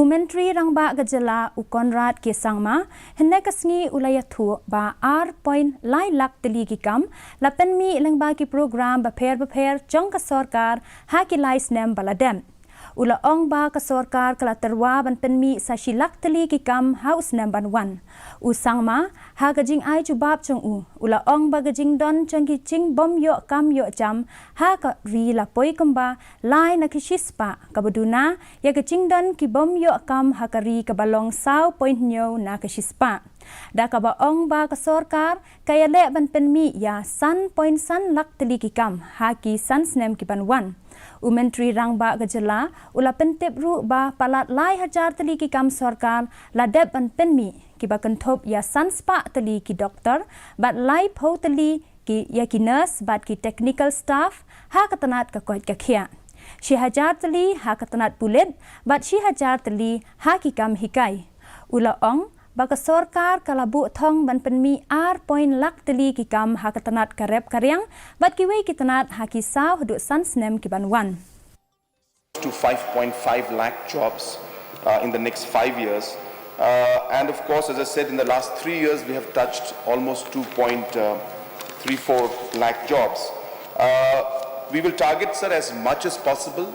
Myntri Rangbah ke Jylla Konrad ke Sangma hendak kesengi ulayah tu ba R.lai Tylli ki kam la Pynmih Lyngba ki program Bapher jong ke sorkar ha ki lais nem baladem. Ula ong ba ke sorkar kala terwa ban Pynmih sa silak Tylli ki kam haus nem ban wan. Sangma ha gajing ai jubab chong ula ong ba gajing don chong ki ching bom yo kam yo jam ha ka ri la poi kamba lai na ki shispa kabuduna ya gajing don ki bom yo kam ha ka ri ka balong sau point nyo na ki shispa. Da ka ba ong ba ke sorkar kaya le ban Pynmih ya san point san lak Tylli ki kam ha ki san snem ki ban wan. Myntri Rangbah ke Jylla ula Pyntip ru ba palat lai hajar Tylli ki kam sorkar la deb ban Pynmih ki ba kentop ya san spa Tylli ki doktor bat lai po Tylli ki ya ki nurse bat ki technical staff ha katanat ka koit ka khia. Shi hajar Tylli ha katanat bulet bat shi hajar Tylli ha ki kam hikai. Ula ong ba ke sorkar kala bu thong ban Pynmih R.lak Tylli ki kam ha katanat karep karyang bat ki wei ki tanat ha ki saw hdu san snem ki ban wan. To 5.5 lakh jobs in the next 5 years. And of course, as I said, in the last 3 years, we have touched almost 2.34 lakh jobs. We will target, sir, as much as possible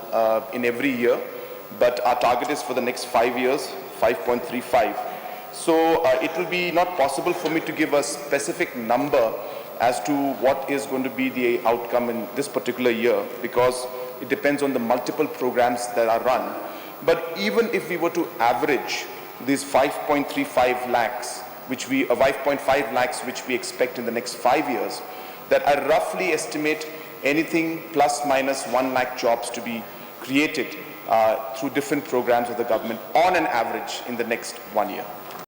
in every year, but our target is for the next 5 years, 5.35. So it will be not possible for me to give a specific number as to what is going to be the outcome in this particular year, because it depends on the multiple programs that are run. But even if we were to average these 5.35 lakhs, which we 5.5 lakhs which we expect in the next 5 years, that I roughly estimate anything plus minus 1 lakh jobs to be created through different programs of the government on an average in the next 1 year.